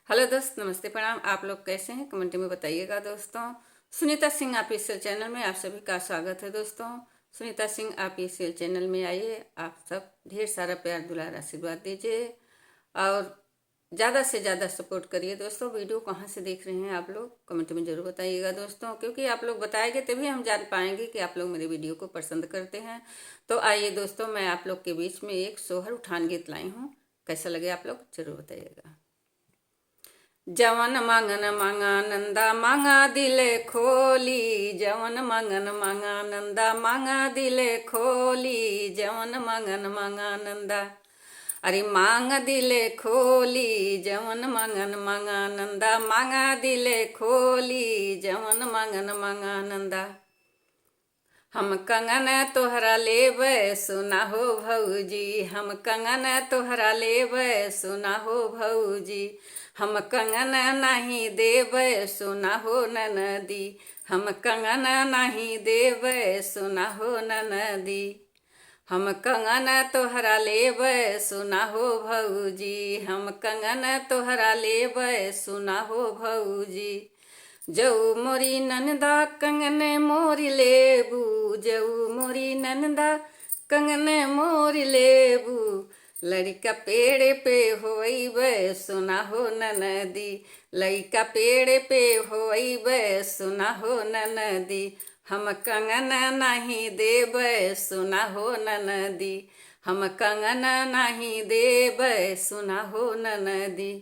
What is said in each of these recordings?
Hello दोस्त, नमस्ते, प्रणाम। आप लोग कैसे हैं? कमेंट में बताइएगा दोस्तों। सुनीता सिंह ऑफिशियल चैनल में आप सभी का स्वागत है दोस्तों। सुनीता सिंह ऑफिशियल चैनल में आइए, आप सब ढेर सारा प्यार दुलार आशीर्वाद दीजिए और ज़्यादा से ज़्यादा सपोर्ट करिए दोस्तों। वीडियो कहाँ से देख रहे हैं आप लोग कमेंट में ज़रूर बताइएगा दोस्तों, क्योंकि आप लोग बताएंगे तभी हम जान पाएंगे कि आप लोग मेरे वीडियो को पसंद करते हैं। तो आइए दोस्तों, मैं आप लोग के बीच में एक सोहर उठान गीत लाई हूँ। कैसा लगे आप लोग ज़रूर बताइएगा। जवन मंगन मंगा नंदा मांगा दिले खोली, जवन मंगन मंगा नंदा मांगा दिले खोली, जवन मंगन मंगा नंदा। अरे मांग दिले खोली, जवन मंगन मंगा नंदा मांगा दिले खोली, जवन मंगन मंगा नंदा। हम कंगन तोहरा लेबै सुना हो भौजी, हम कंगन तोहरा लेबै सुना हो भौजी, हम कंगन नहीं देबै सुना हो ननदी, हम कंगन नहीं देबै सुना हो ननदी। हम कंगन तोहरा लेबै सुना हो भौजी, हम कंगन तोहरा लेबै सुना हो भौजी। जऊ मोरी ननदा कंगन मोरी लेबू, जऊ मोरी ननदा कंगन मोरी लेबू। लड़का पेड़ पे होइबे सुना हो ननदी, लड़का पेड़ पे होइबे सुना हो ननदी। हम कंगन नहीं देबै सुना हो ननदी, हम कंगन नहीं देबै सुना हो ननदी।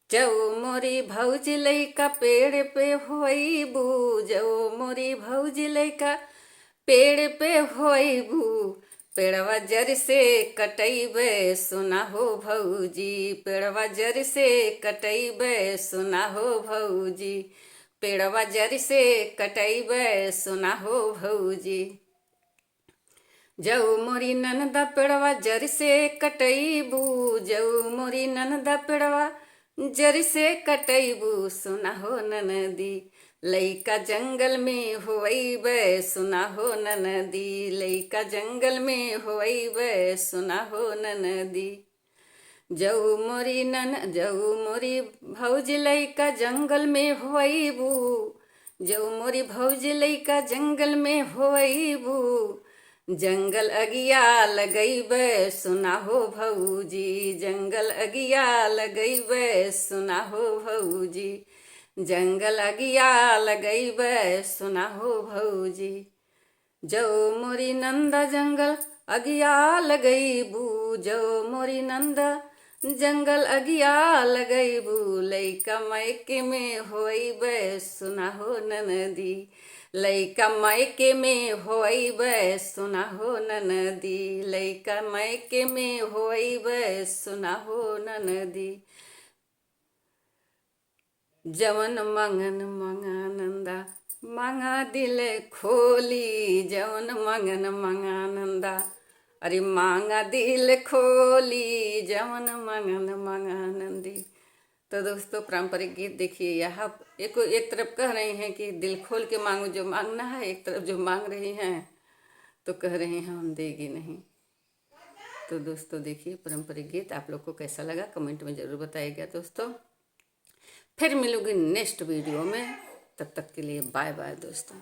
जऊ मोरी भौजी लैका पेड़ पे होइबू, जऊ मोरी भौजी लैका पेड़ पे होइबू। पेड़वा जर से कटैबे सुना हो भौजी, पेड़वा जर से कटैबे सुना हो भौजी, पेड़वा जर से कटैबे सुना हो भौजी। जऊ मोरी ननदा पेड़वा जर से कटैबू, जऊ मोरी ननदा पेड़वा जर से कटैबू सुना हो ननदी। लइका जंगल में होइबे सुना हो ननदी, लइका जंगल में होइबे सुना हो ननदी। जऊ मोरी भौजी लइका जंगल में होइबू, जऊ मोरी भौजी लइका जंगल में होइबू। जंगल अगिया लगैबे सुना हो भौजी, जंगल अगिया लगैबे सुना हो भौजी, जंगल अगिया लगैबे सुना हो भौजी। जऊ मोरी नंदा जंगल अगिया लगैबू, जऊ मोरी नंदा जंगल अगिया लगैबू। लइका मायके में होइबे सुना हो ननदी, लइका मायके में होइबे सुना हो ननदी, लइका मायके में होइबे सुना हो ननदी। जवन मंगन मंगा नंदा मांगा दिले खोली, जवन मंगन मंगा नंदा। अरे मांगा दिल खोली, जवन मंगन मंगा नंदी। तो दोस्तों, पारंपरिक गीत देखिए। यहाँ एक तरफ कह रहे हैं कि दिल खोल के मांगो जो मांगना है, एक तरफ जो मांग रही हैं तो कह रहे हैं हम देगी नहीं। तो दोस्तों देखिए पारंपरिक गीत आप लोग को कैसा लगा कमेंट में ज़रूर बताइएगा दोस्तों। फिर मिलूंगी नेक्स्ट वीडियो में, तब तक के लिए बाय बाय दोस्तों।